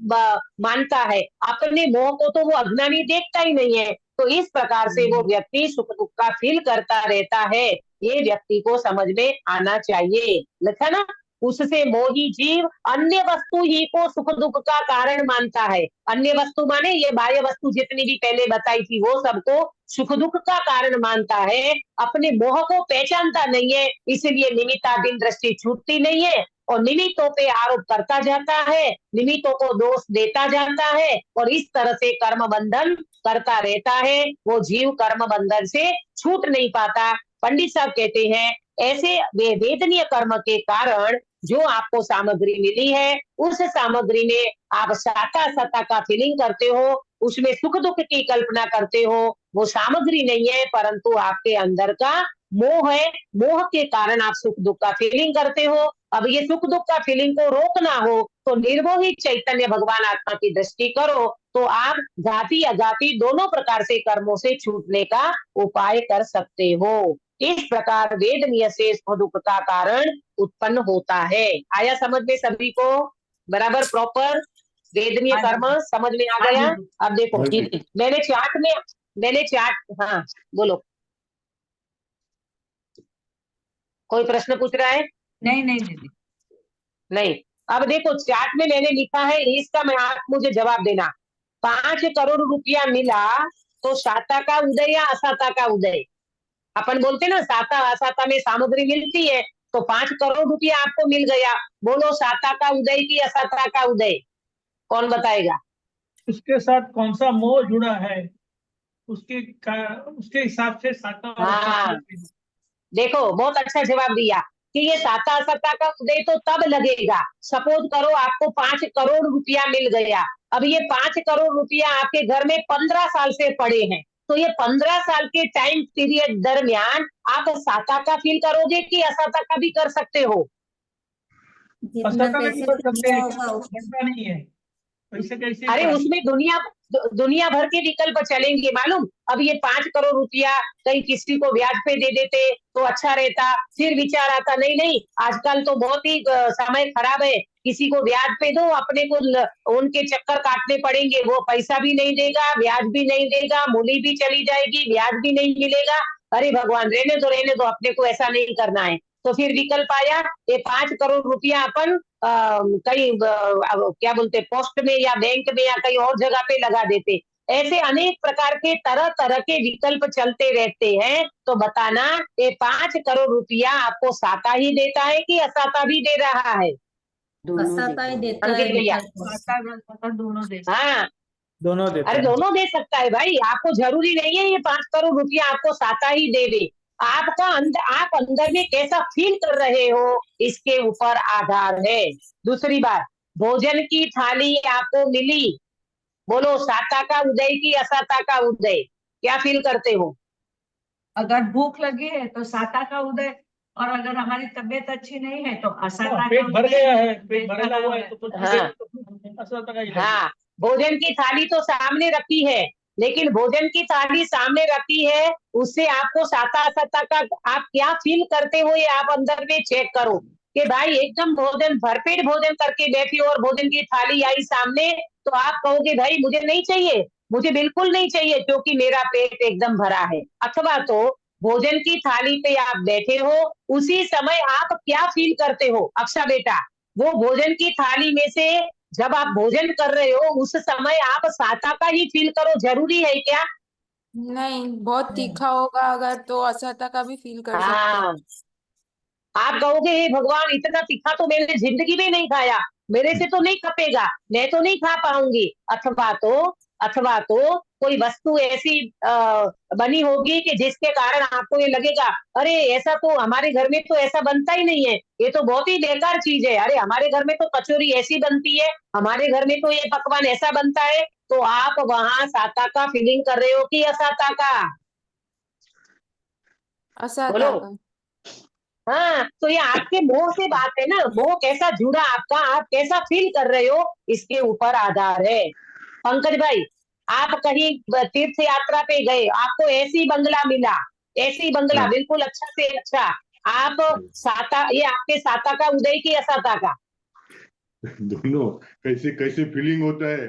मानता है, अपने मोह को तो वो अज्ञानी देखता ही नहीं है। तो इस प्रकार से वो व्यक्ति सुख दुख का फील करता रहता है। ये व्यक्ति को समझ में आना चाहिए। लिखा ना, उससे मोही जीव अन्य वस्तु ही को सुख दुख का कारण मानता है। अन्य वस्तु माने ये बाह्य वस्तु जितनी भी पहले बताई थी वो सबको सुख दुख का कारण मानता है। अपने मोह को पहचानता नहीं है, इसलिए निमित्ताधीन दृष्टि छूटती नहीं है और निमित्तों पे आरोप करता जाता है, निमित्तों को दोष देता जाता है और इस तरह से कर्म बंधन करता रहता है। वो जीव कर्म बंधन से छूट नहीं पाता। पंडित साहब कहते हैं ऐसे वेदनीय कर्म के कारण जो आपको सामग्री मिली है, उस सामग्री में आप सत्ता सत्ता का फीलिंग करते हो, उसमें सुख दुख की कल्पना करते हो। वो सामग्री नहीं है परंतु आपके अंदर का मोह है। मोह के कारण आप सुख दुख का फीलिंग करते हो। अब ये सुख दुख का फीलिंग को रोकना हो तो निर्मोही चैतन्य भगवान आत्मा की दृष्टि करो, तो आप जाति अजाति दोनों प्रकार से कर्मों से छूटने का उपाय कर सकते हो। इस प्रकार वेदनीय से सुख दुख का कारण उत्पन्न होता है। आया समझ में सभी को? बराबर प्रॉपर वेदनीय कर्म समझ में आ गया? अब देखो मैंने चार्ट हाँ बोलो, कोई प्रश्न पूछ रहा है? नहीं नहीं दीदी, नहीं। अब देखो चार्ट में मैंने लिखा है, इसका मैं आप मुझे जवाब देना। 5 करोड़ रुपया मिला तो साता का उदय या असाता का उदय? अपन बोलते ना साता असाता में सामग्री मिलती है, तो 5 करोड़ रुपया आपको मिल गया, बोलो साता का उदय की असाता का उदय? कौन बताएगा? उसके साथ कौन सा मोह जुड़ा है? उसके हिसाब से साता और हाँ। असता को देखो बहुत अच्छा जवाब दिया कि ये साता असत्ता का उदय तो तब लगेगा, सपोज करो आपको 5 करोड़ रुपया मिल गया। अब ये 5 करोड़ रुपया आपके घर में 15 साल से पड़े हैं, तो ये 15 साल के टाइम पीरियड दरमियान आप साता का फील करोगे कि असत्ता का भी कर सकते हो? जितना असता में भी पैसे कर सकते दिया हैं, होगा घटना नहीं है, पैसे कैसे अरे पड़ा? उसमें दुनिया भर के विकल्प चलेंगे मालूम। अब ये 5 करोड़ रुपया कहीं किसी को ब्याज पे दे देते तो अच्छा रहता, फिर विचार आता नहीं नहीं आजकल तो बहुत ही समय खराब है, किसी को ब्याज पे दो, अपने को उनके चक्कर काटने पड़ेंगे, वो पैसा भी नहीं देगा, ब्याज भी नहीं देगा, मूली भी चली जाएगी, ब्याज भी नहीं मिलेगा। अरे भगवान रहने दो, अपने को ऐसा नहीं करना है। तो फिर विकल्प आया, ये 5 करोड़ रुपया अपन कहीं क्या बोलते पोस्ट में या बैंक में या कहीं और जगह पे लगा देते। ऐसे अनेक प्रकार के तरह तरह के विकल्प चलते रहते हैं। तो बताना ये 5 करोड़ रुपया आपको साता ही देता है कि असाता भी दे रहा है? असता ही देता अंकित है भैया। विकल्प। साता और असता दोनों दे सकते हाँ दोनों देते अरे हैं। दोनों दे सकता है भाई, आपको जरूरी नहीं है ये 5 करोड़ रुपया आपको साता ही दे दे। आप अंदर में कैसा फील कर रहे हो इसके ऊपर आधार है। दूसरी बात, भोजन की थाली आपको मिली, बोलो साता का उदय की असाता का उदय, क्या फील करते हो? अगर भूख लगी है तो साता का उदय, और अगर हमारी तबीयत अच्छी नहीं है तो असाता का पेट भर उदय। गया है, पेट पेट भरेला भरा हुआ है है। तो हाँ। असता का ही लगेगा। हाँ भोजन की थाली तो सामने रखी है, लेकिन भोजन की थाली सामने रखी है उससे आपको साता असत्ता का आप क्या फील करते हो ये आप अंदर में चेक करो कि भाई एकदम भोजन भरपेट भोजन करके बैठी हो और भोजन की थाली आई सामने, तो आप कहोगे भाई मुझे नहीं चाहिए, मुझे बिल्कुल नहीं चाहिए क्योंकि मेरा पेट एकदम भरा है। अथवा तो भोजन की थाली पे आप बैठे हो, उसी समय आप क्या फील करते हो? अक्षा बेटा, वो भोजन की थाली में से जब आप भोजन कर रहे हो उस समय आप साता का ही फील करो, जरूरी है क्या? नहीं, बहुत तीखा होगा अगर तो असता का भी फील कर सकते हैं। हाँ आप कहोगे हे भगवान इतना तीखा तो मैंने जिंदगी में नहीं खाया, मेरे से तो नहीं खपेगा, मैं तो नहीं खा पाऊंगी। अथवा तो कोई वस्तु ऐसी बनी होगी कि जिसके कारण आपको ये लगेगा अरे ऐसा तो हमारे घर में तो ऐसा बनता ही नहीं है, ये तो बहुत ही बेकार चीज है, अरे हमारे घर में तो कचौरी ऐसी बनती है, हमारे घर में तो ये पकवान ऐसा बनता है। तो आप वहां साता का फीलिंग कर रहे हो कि असाता का? असता बोलो। का। हाँ तो ये आपके मोह से बात है ना, मोह कैसा जुड़ा आपका, आप कैसा फील कर रहे हो इसके ऊपर आधार है। पंकज भाई, आप कहीं तीर्थ यात्रा पे गए, आपको ऐसी बंगला मिला, ऐसी बंगला हाँ। बिल्कुल अच्छा से अच्छा, आप साता, ये आपके साता का उदय की असाता का? दोनों कैसे कैसे फीलिंग होता है,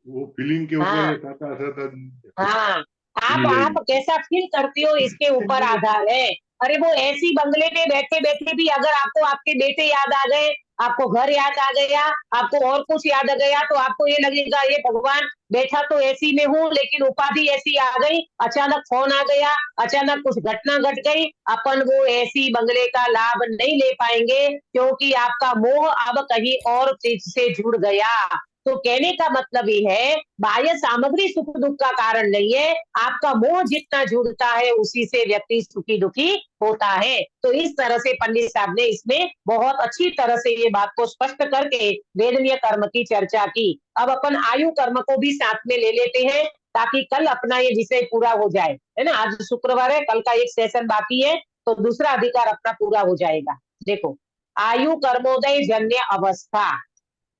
वो फीलिंग के ऊपर हाँ साता असता हाँ चली आप जाएगी। कैसा फील करते हो इसके ऊपर आधार है। अरे वो ऐसी बंगले में बैठे बैठे भी अगर आपको आपके बेटे याद आ गए, आपको घर याद आ गया, आपको और कुछ याद आ गया, तो आपको ये लगेगा ये भगवान बैठा तो ऐसी में हूँ लेकिन उपाधि ऐसी आ गई, अचानक फोन आ गया, अचानक कुछ घटना घट गई, अपन वो ऐसी बंगले का लाभ नहीं ले पाएंगे क्योंकि आपका मोह अब कहीं और चीज से जुड़ गया। तो कहने का मतलब ये है बाह्य सामग्री सुख दुख का कारण नहीं है, आपका मोह जितना जुड़ता है उसी से व्यक्ति सुखी दुखी होता है। तो इस तरह से पंडित साहब ने इसमें बहुत अच्छी तरह से ये बात को स्पष्ट करके वेदनीय कर्म की चर्चा की। अब अपन आयु कर्म को भी साथ में ले लेते हैं ताकि कल अपना ये विषय पूरा हो जाए, है ना। आज शुक्रवार है, कल का एक सेशन बाकी है, तो दूसरा अधिकार अपना पूरा हो जाएगा। देखो, आयु कर्मोदय जन्य अवस्था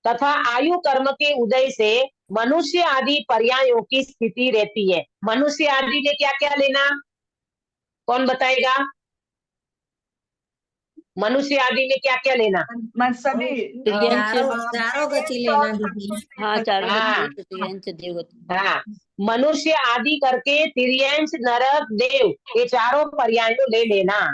तथा आयु कर्म के उदय से मनुष्य आदि पर्यायों की स्थिति रहती है। मनुष्य आदि में क्या क्या लेना, कौन बताएगा? मनुष्य आदि में क्या क्या लेना? सभी चारों गति लेना दीदी। हाँ चारों हाँ। गति तृतीयांश देवगति। हाँ मनुष्य आदि करके तिर्यंश नरक देव ये चारों पर्यायों ले लेना।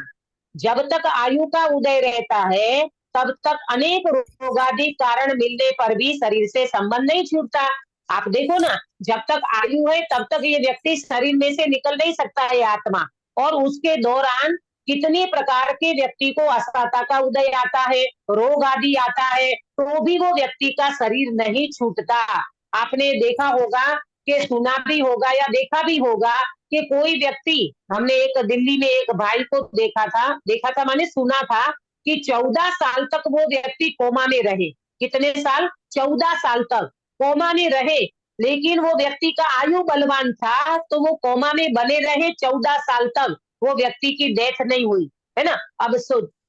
जब तक आयु का उदय रहता है तब तक अनेक रोगादि कारण मिलने पर भी शरीर से संबंध नहीं छूटता। आप देखो ना, जब तक आयु है तब तक ये व्यक्ति शरीर में से निकल नहीं सकता है आत्मा, और उसके दौरान कितने प्रकार के व्यक्ति को अस्वस्थता का उदय आता है, रोग आदि आता है, तो भी वो व्यक्ति का शरीर नहीं छूटता। आपने देखा होगा कि सुना भी होगा या देखा भी होगा कि कोई व्यक्ति, हमने एक दिल्ली में एक भाई को देखा था माने सुना था कि 14 साल तक वो व्यक्ति कोमा में रहे। कितने साल? 14 साल तक कोमा में रहे, लेकिन वो व्यक्ति का आयु बलवान था तो वो कोमा में बने रहे 14 साल तक, वो व्यक्ति की डेथ नहीं हुई, है ना। अब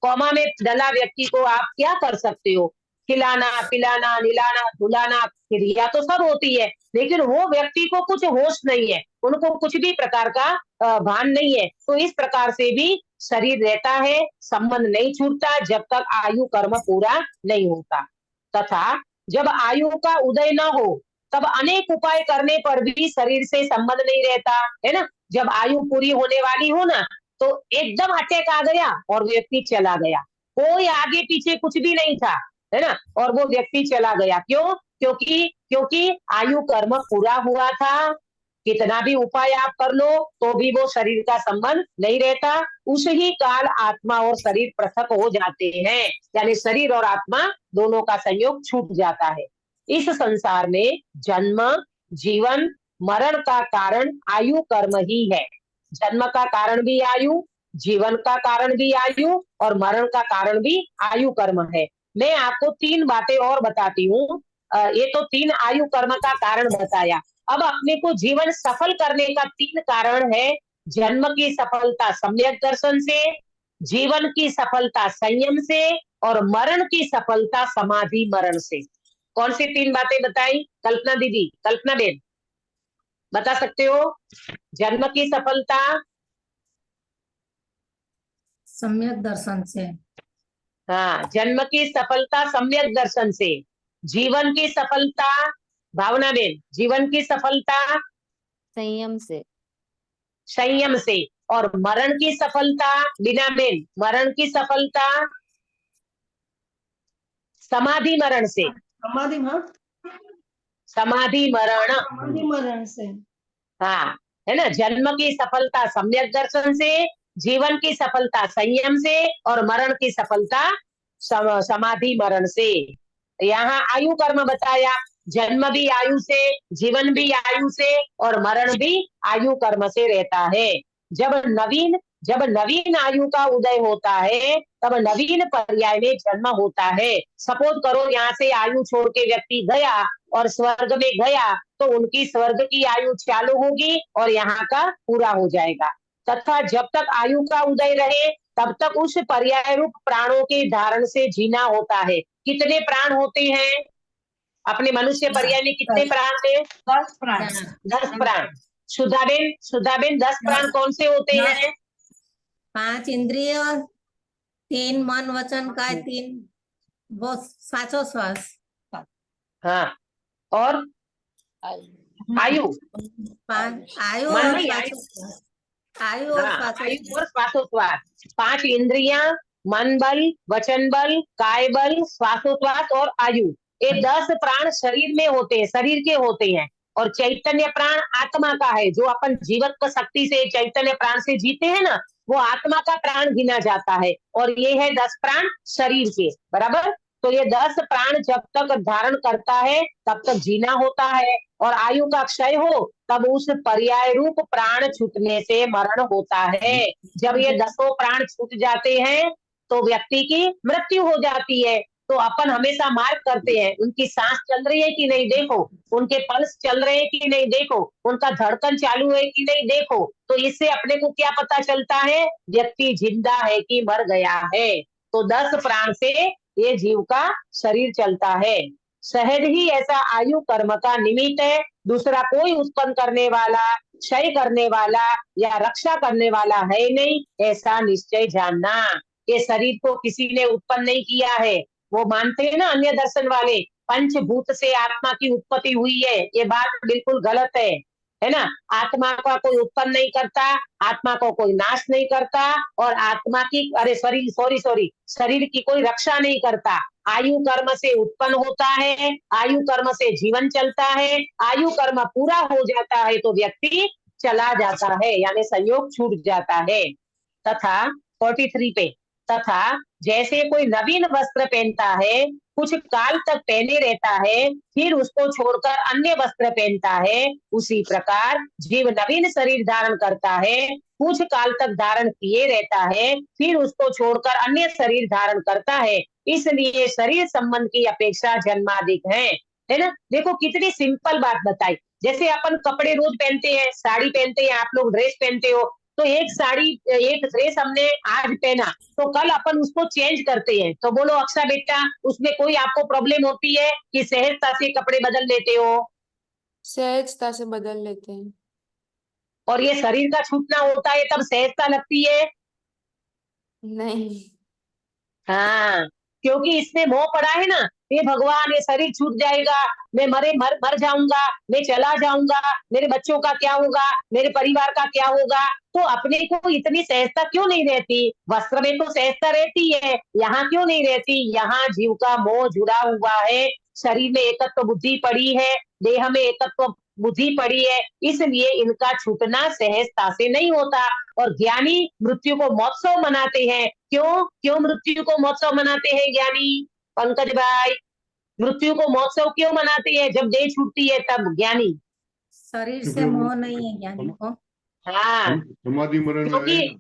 कोमा में डला व्यक्ति को आप क्या कर सकते हो? खिलाना, पिलाना, निलाना, धुलाना, क्रिया तो सब होती है, लेकिन वो व्यक्ति को कुछ होश नहीं है, उनको कुछ भी प्रकार का भान नहीं है। तो इस प्रकार से भी शरीर रहता है, संबंध नहीं छूटता जब तक आयु कर्म पूरा नहीं होता। तथा जब आयु का उदय न हो तब अनेक उपाय करने पर भी शरीर से संबंध नहीं रहता, है ना। जब आयु पूरी होने वाली हो ना तो एकदम अटैक आ गया और व्यक्ति चला गया, कोई आगे पीछे कुछ भी नहीं था, है ना, और वो व्यक्ति चला गया। क्यों? क्योंकि आयु कर्म पूरा हुआ था। कितना भी उपाय आप कर लो तो भी वो शरीर का संबंध नहीं रहता। उस ही काल आत्मा और शरीर पृथक हो जाते हैं, यानी शरीर और आत्मा दोनों का संयोग छूट जाता है। इस संसार में जन्म, जीवन, मरण का कारण आयु कर्म ही है। जन्म का कारण भी आयु, जीवन का कारण भी आयु और मरण का कारण भी आयु कर्म है। मैं आपको 3 बातें और बताती हूँ। ये तो 3 आयु कर्म का कारण बताया। अब अपने को जीवन सफल करने का 3 कारण है। जन्म की सफलता सम्यक दर्शन से, जीवन की सफलता संयम से और मरण की सफलता समाधि मरण से। कौन सी 3 बातें बताई? कल्पना दीदी, कल्पना बेन बता सकते हो? जन्म की सफलता सम्यक दर्शन से। हाँ, जन्म की सफलता सम्यक दर्शन से। जीवन की सफलता भावना बेन, जीवन की सफलता संयम से। संयम से। और मरण की सफलता बीना बेन, मरण की सफलता समाधि मरण से। समाधि समाधि मरण, मरण से। हाँ, है ना। जन्म की सफलता सम्यक दर्शन से, जीवन की सफलता संयम से और मरण की सफलता समाधि मरण से। यहाँ आयु कर्म बताया, जन्म भी आयु से, जीवन भी आयु से और मरण भी आयु कर्म से रहता है। जब नवीन आयु का उदय होता है तब नवीन पर्याय में जन्म होता है। सपोज करो यहाँ से आयु छोड़ के व्यक्ति गया और स्वर्ग में गया तो उनकी स्वर्ग की आयु चालू होगी और यहाँ का पूरा हो जाएगा। तथा जब तक आयु का उदय रहे तब तक उस पर्याय रूप प्राणों के धारण से जीना होता है। कितने प्राण होते हैं अपने मनुष्य पर्याय में? कितने प्राण है? 10 प्राण। 10 प्राण। सुधाबेन 10 प्राण कौन से होते हैं? 5 इंद्रिय, 3 मन वचन काय, 3 वो श्वासोश्वास। हाँ, और आयु 5 आयु मन और नहीं, श्वासोश्वास। आयु और हाँ, आयु श्वासोश्वास। और श्वासोश्वास। 5 इंद्रियां, मन बल, वचन बल, काय बल, श्वासोश्वास और आयु। ये 10 प्राण शरीर में होते हैं, शरीर के होते हैं। और चैतन्य प्राण आत्मा का है, जो अपन जीवत का शक्ति से चैतन्य प्राण से जीते हैं ना, वो आत्मा का प्राण गिना जाता है। और ये है 10 प्राण शरीर के, बराबर। तो ये 10 प्राण जब तक धारण करता है तब तक जीना होता है, और आयु का क्षय हो तब उस पर्याय रूप प्राण छूटने से मरण होता है। जब ये 10 प्राण छूट जाते हैं तो व्यक्ति की मृत्यु हो जाती है। तो अपन हमेशा मार्क करते हैं उनकी सांस चल रही है कि नहीं देखो, उनके पल्स चल रहे हैं कि नहीं देखो, उनका धड़कन चालू है कि नहीं देखो। तो इससे अपने को क्या पता चलता है व्यक्ति जिंदा है कि मर गया है। तो 10 प्राण से ये जीव का शरीर चलता है। सहज ही ऐसा आयु कर्म का निमित्त है, दूसरा कोई उत्पन्न करने वाला, क्षय करने वाला या रक्षा करने वाला है नहीं, ऐसा निश्चय जानना। ये शरीर को किसी ने उत्पन्न नहीं किया है। वो मानते हैं ना अन्य दर्शन वाले, पंचभूत से आत्मा की उत्पत्ति हुई है, ये बात बिल्कुल गलत है ना। आत्मा का कोई उत्पन्न नहीं करता, आत्मा को कोई नाश नहीं करता, और आत्मा की शरीर की कोई रक्षा नहीं करता। आयु कर्म से उत्पन्न होता है, आयु कर्म से जीवन चलता है, आयु कर्म पूरा हो जाता है तो व्यक्ति चला जाता है, यानी संयोग छूट जाता है। तथा 43 पे, तथा जैसे कोई नवीन वस्त्र पहनता है कुछ काल तक पहने रहता है, फिर उसको छोड़कर अन्य वस्त्र पहनता है, उसी प्रकार जीव नवीन शरीर धारण करता है, कुछ काल तक धारण किए रहता है, फिर उसको छोड़कर अन्य शरीर धारण करता है। इसलिए शरीर संबंध की अपेक्षा जन्माधिक है ना। देखो कितनी सिंपल बात बताई। जैसे अपन कपड़े रोज पहनते हैं, साड़ी पहनते हैं, आप लोग ड्रेस पहनते हो, तो एक साड़ी एक ड्रेस हमने आज पहना तो कल अपन उसको चेंज करते हैं। तो बोलो अक्षा बेटा, उसमें कोई आपको प्रॉब्लम होती है कि सहजता से कपड़े बदल लेते हो? सहजता से बदल लेते हैं। और ये शरीर का छूटना होता है तब सहजता लगती है? नहीं। हाँ, क्योंकि इसमें मोह पड़ा है ना, ये भगवान ये शरीर छूट जाएगा, मैं मर जाऊंगा, मैं चला जाऊंगा, मेरे बच्चों का क्या होगा, मेरे परिवार का क्या होगा। तो अपने को इतनी सहजता क्यों नहीं रहती? वस्त्र में तो सहजता रहती है, यहाँ क्यों नहीं रहती? यहाँ जीव का मोह जुड़ा हुआ है, शरीर में एकत्व बुद्धि पड़ी है, देह में एकत्व बुद्धि पड़ी है, इसलिए इनका छूटना सहजता से नहीं होता। और ज्ञानी मृत्यु को महोत्सव मनाते हैं। क्यों क्यों मृत्यु को महोत्सव मनाते हैं ज्ञानी? पंकज भाई, मृत्यु को महोत्सव क्यों मनाते हैं? जब देह छूटती है तब ज्ञानी। शरीर से मोह नहीं है ज्ञानी को। हाँ, समाधि मरण है क्योंकि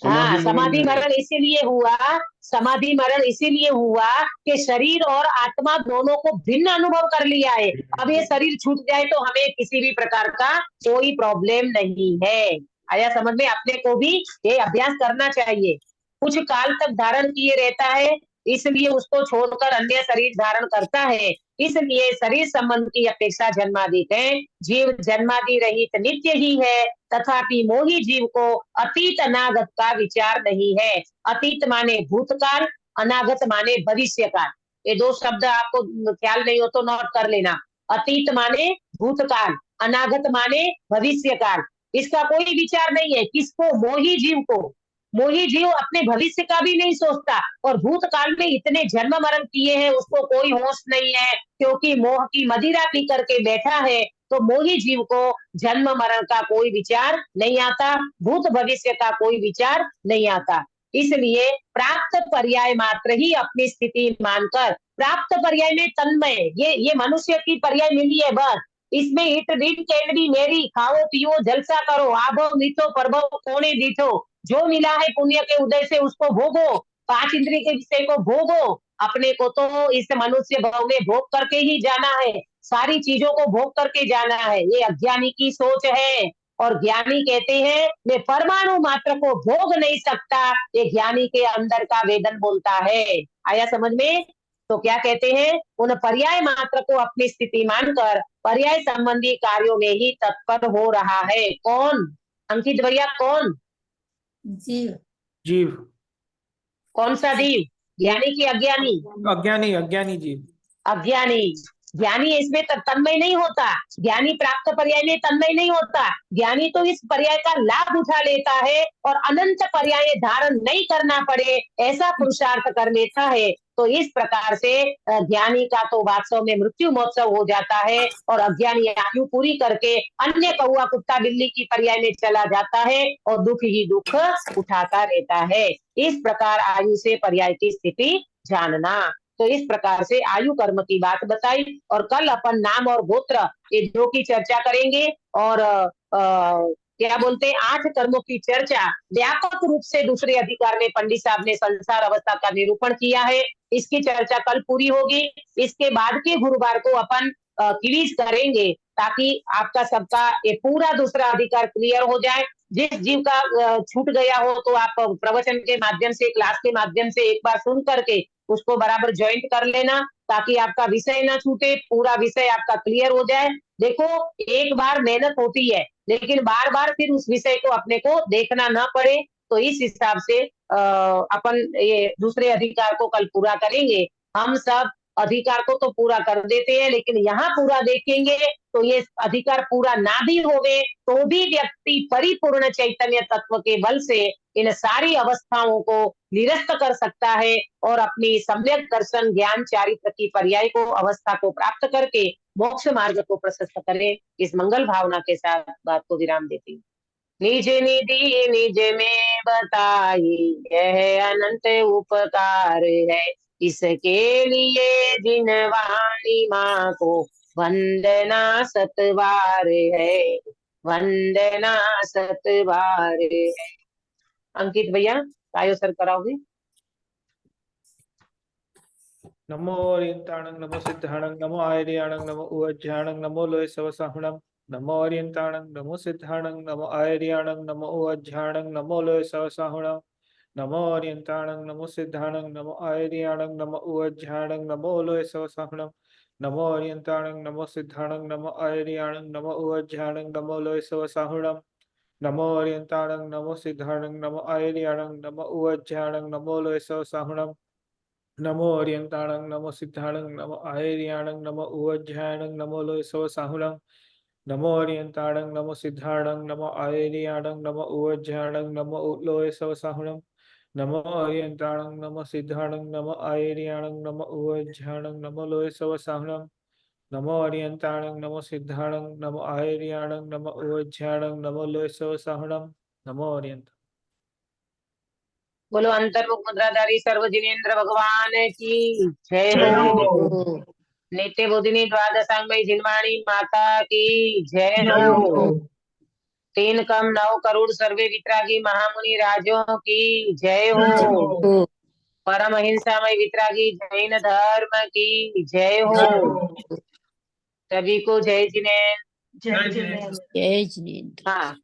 ना, समाधि समाधि मरण है। मरण इसीलिए हुआ, समाधि मरण इसीलिए हुआ कि शरीर और आत्मा दोनों को भिन्न अनुभव कर लिया है। अब ये शरीर छूट जाए तो हमें किसी भी प्रकार का कोई प्रॉब्लम नहीं है। आया समझ में? अपने को भी ये अभ्यास करना चाहिए। कुछ काल तक धारण किए रहता है, इसलिए उसको छोड़कर अन्य शरीर धारण करता है। इसलिए शरीर संबंध की अपेक्षा जन्माधिक है। जीव जन्मादि रहित नित्य ही है, तथापि मोही जीव को अतीत अनागत का विचार नहीं है। अतीत माने भूतकाल, अनागत माने भविष्य काल। ये दो शब्द आपको ख्याल नहीं हो तो नोट कर लेना। अतीत माने भूतकाल, अनागत माने भविष्य काल। इसका कोई विचार नहीं है। किसको? मोही जीव को। मोही जीव अपने भविष्य का भी नहीं सोचता, और भूतकाल में इतने जन्म मरण किए हैं उसको कोई होश नहीं है, क्योंकि मोह की मदिरा पी करके बैठा है। तो मोही जीव को जन्म मरण का कोई विचार नहीं आता, भूत भविष्य का कोई विचार नहीं आता। इसलिए प्राप्त पर्याय मात्र ही अपनी स्थिति मानकर, प्राप्त पर्याय में तन्मय, ये मनुष्य की पर्याय मिली है बस। इसमें हिट रीट कैंडी मेरी, खाओ पियो जलसा करो, आभो मीठो प्रभव कोणे दीठो, जो मिला है पुण्य के उदय से उसको भोगो, पांच इंद्रिय के विषय को भोगो। अपने को तो इस मनुष्य भाव में भोग करके ही जाना है, सारी चीजों को भोग करके जाना है। ये अज्ञानी की सोच है। और ज्ञानी कहते हैं मैं परमाणु मात्र को भोग नहीं सकता, ये ज्ञानी के अंदर का वेदन बोलता है। आया समझ में? तो क्या कहते हैं? उन पर्याय मात्र को अपनी स्थिति मानकर पर्याय संबंधी कार्यों में ही तत्पर हो रहा है। कौन? अंकित भैया, कौन? जीव। जीव। कौन सा जीव? ज्ञानी की अज्ञानी? अज्ञानी, अज्ञानी जीव। अज्ञानी। ज्ञानी इसमें तन्मय नहीं होता, ज्ञानी प्राप्त पर्याय में तन्मय नहीं होता। ज्ञानी तो इस पर्याय का लाभ उठा लेता है और अनंत पर्याय धारण नहीं करना पड़े ऐसा पुरुषार्थ कर लेता है। तो इस प्रकार से ज्ञानी का तो वास्तव में मृत्यु महोत्सव हो जाता है, और अज्ञानी आयु पूरी करके अन्य कौआ कुत्ता बिल्ली की पर्याय में चला जाता है और दुख ही दुख उठाता रहता है। इस प्रकार आयु से पर्याय की स्थिति जानना। तो इस प्रकार से आयु कर्म की बात बताई, और कल अपन नाम और गोत्र ये दो की चर्चा करेंगे। और क्या बोलते हैं, 8 कर्मों की चर्चा व्यापक रूप से दूसरे अधिकार में पंडित साहब ने संसार अवस्था का निरूपण किया है। इसकी चर्चा कल पूरी होगी। इसके बाद के गुरुवार को अपन क्विज करेंगे, ताकि आपका सबका ये पूरा दूसरा अधिकार क्लियर हो जाए। जिस जीव का छूट गया हो तो आप प्रवचन के माध्यम से, क्लास के माध्यम से एक बार सुन करके उसको बराबर ज्वाइंट कर लेना, ताकि आपका विषय ना छूटे, पूरा विषय आपका क्लियर हो जाए। देखो, एक बार मेहनत होती है, लेकिन बार बार फिर उस विषय को अपने को देखना ना पड़े। तो इस हिसाब से अपन ये दूसरे अधिकार को कल पूरा करेंगे। हम सब अधिकार को तो पूरा कर देते हैं, लेकिन यहाँ पूरा देखेंगे तो ये अधिकार पूरा ना भी होवे तो भी व्यक्ति परिपूर्ण चैतन्य तत्व के बल से इन सारी अवस्थाओं को निरस्त कर सकता है, और अपनी सम्यक दर्शन ज्ञान चारित्र की पर्याय को, अवस्था को प्राप्त करके मोक्ष मार्ग को प्रशस्त करे। इस मंगल भावना के साथ बात को विराम देती हूँ। निज निधि निज में बताई, यह अनंत उपकार है, इसके लिए जिन वाणी माँ को वंदना सतवार है, वंदना सतवार है। अंकित भैया तायो सर कराओगे? नमो ओरियंताणं नमो सिद्धाणं नमो आयर्याणं नमो उवज्झाणं नमो लोय सवसाहुणं नमो ओरियंताणं नमो सिद्धाणं नमो आयर्याणं नमो उवज्झाणं नमो लोय सवसाहुणं नमो ओरियंताणं नमो सिद्धाणं नमो आयर्याणं नमो उवज्झाणं नमो लोय सवसाहुणं नमो ओरियंताणं नमो सिद्धाणं नमो आयर्याणं नमो उवज्झाणं नमो लोय सवसाहुणं नमो ओरियंताणं नमो सिद्धाणं नमो आयर्याणं नमो उवज्झाणं नमो लोय सवसाहुणं नमो ओरियंताणं नमो सिद्धाणं नमो आयर्याणं नमो उवज्झाणं नमो लोय सवसाहुणं नमो ओरियंताणं नमो सिद्धाणं नमो आयर्याणं नमो उवज्झाणं नमो लोय सवसाहुणं नमो ओरियंताणं नमो सिद्धाणं नमो आयर्याणं नमो उवज्झाणं नमो लोय सवसाहुणं नमो ओरियंताणं नमो सिद्धाणं नमो आयर्याणं नमो उवज्झाणं नमो लोय सवसाहुणं नमो ओरियंताणं। बोलो अंतर्मुख मुद्राधारी सर्व जिनेन्द्र भगवान की जय जय हो। हो। नित्य बोधिनी द्वादशांगमयी जिनवाणी माता की जय जय हो। हो। 3 कम 9 करोड़ सर्वे वितरागी महामुनि राजों की जय हो। जय हो। परम अहिंसामय वितरागी जैन धर्म की जय हो। जय हो। सभी को जय जिनेन्द्र। जय जय जिनेन्द्र। जय जिनेन्द्र। हाँ